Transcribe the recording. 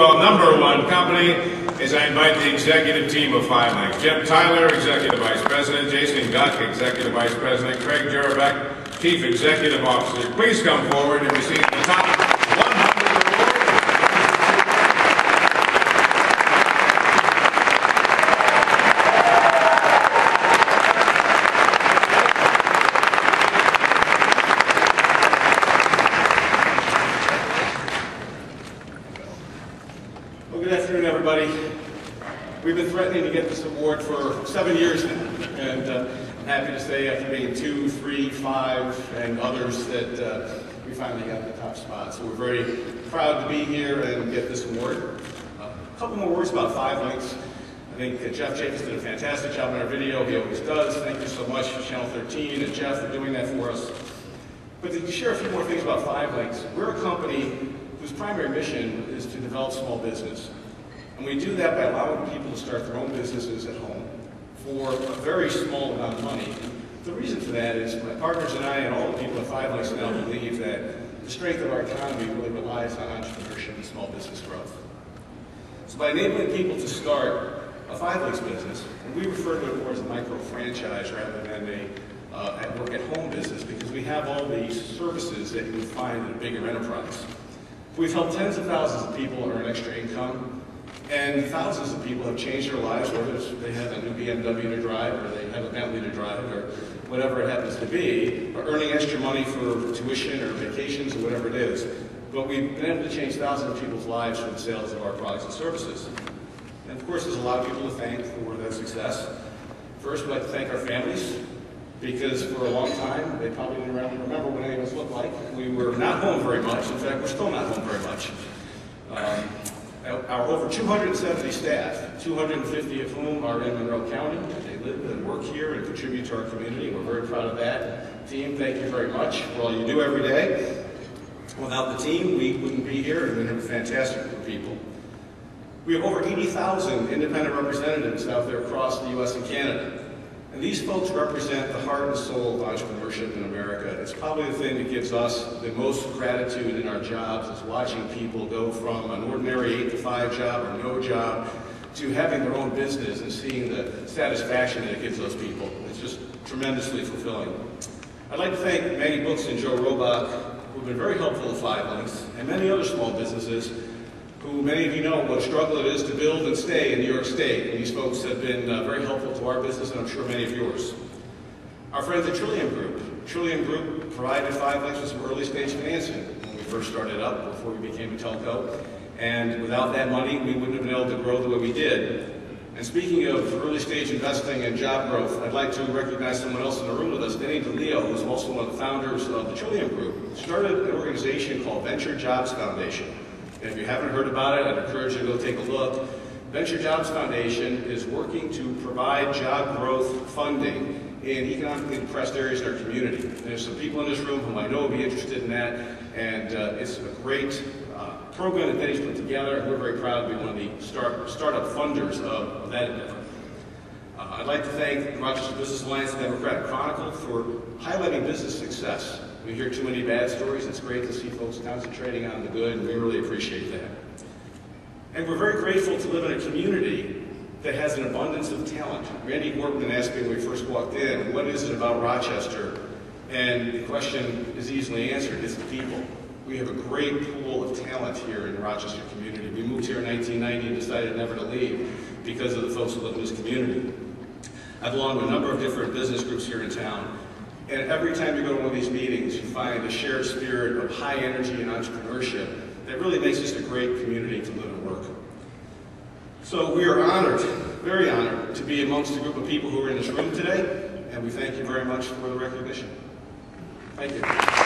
2012 #1 company as I invite the executive team of 5 Links. Jim Tyler, Executive Vice President. Jason Guck, Executive Vice President. Craig Jurabek, Chief Executive Officer. Please come forward and receive the top 100 Well, good afternoon, everybody. We've been threatening to get this award for 7 years now, and I'm happy to say after being 2, 3, 5, and others that we finally got the top spot. So we're very proud to be here and get this award. A couple more words about 5 Links. I think Jeff Jacobs did a fantastic job in our video. He always does. Thank you so much, Channel 13 and Jeff, for doing that for us. But to share a few more things about 5 Links, we're a company whose primary mission is to develop small business. And we do that by allowing people to start their own businesses at home for a very small amount of money. The reason for that is my partners and I and all the people at 5 Links now believe that the strength of our economy really relies on entrepreneurship and small business growth. So by enabling people to start a 5 Links business, and we refer to it more as a micro-franchise rather than a work-at-home business, because we have all these services that you would find in a bigger enterprise. We've helped tens of thousands of people earn extra income, and thousands of people have changed their lives, whether they have a new BMW to drive, or they have a Bentley to drive, or whatever it happens to be, or earning extra money for tuition or vacations or whatever it is. But we've been able to change thousands of people's lives through the sales of our products and services. And of course, there's a lot of people to thank for that success. First, we'd like to thank our families, because for a long time, they probably didn't remember what any of us looked like. We were not home very much. In fact, we're still not home very much. Our over 270 staff, 250 of whom are in Monroe County. They live and work here and contribute to our community. We're very proud of that. Team, thank you very much for all you do every day. Without the team, we wouldn't be here, and we'd have a fantastic group of people. We have over 80,000 independent representatives out there across the U.S. and Canada. And these folks represent the heart and soul of entrepreneurship in America. It's probably the thing that gives us the most gratitude in our jobs, is watching people go from an ordinary 8 to 5 job or no job to having their own business and seeing the satisfaction that it gives those people. It's just tremendously fulfilling. I'd like to thank Maggie Books and Joe Robach, who've been very helpful to 5 Links, and many other small businesses who many of you know what a struggle it is to build and stay in New York State. And these folks have been very helpful to our business, and I'm sure many of yours. Our friends at Trillium Group. Trillium Group provided 5 Links with some early stage financing when we first started up, before we became a telco. And without that money, we wouldn't have been able to grow the way we did. And speaking of early stage investing and job growth, I'd like to recognize someone else in the room with us, Denny DeLeo, who's also one of the founders of the Trillium Group, started an organization called Venture Jobs Foundation. And if you haven't heard about it, I'd encourage you to go take a look. Venture Jobs Foundation is working to provide job growth funding in economically depressed areas in our community. And there's some people in this room whom I know will be interested in that, and it's a great program that Denny's put together, and we're very proud to be one of the startup funders of that endeavor. I'd like to thank the Rochester Business Alliance and Democratic Chronicle for highlighting business success. We hear too many bad stories. It's great to see folks concentrating on the good, and we really appreciate that. And we're very grateful to live in a community that has an abundance of talent. Randy Workman asked me when we first walked in, what is it about Rochester? And the question is easily answered. It's the people. We have a great pool of talent here in the Rochester community. We moved here in 1990 and decided never to leave because of the folks who live in this community. I belong to a number of different business groups here in town. And every time you go to one of these meetings, you find a shared spirit of high energy and entrepreneurship that really makes this a great community to live and work. So we are honored, very honored, to be amongst a group of people who are in this room today, and we thank you very much for the recognition. Thank you.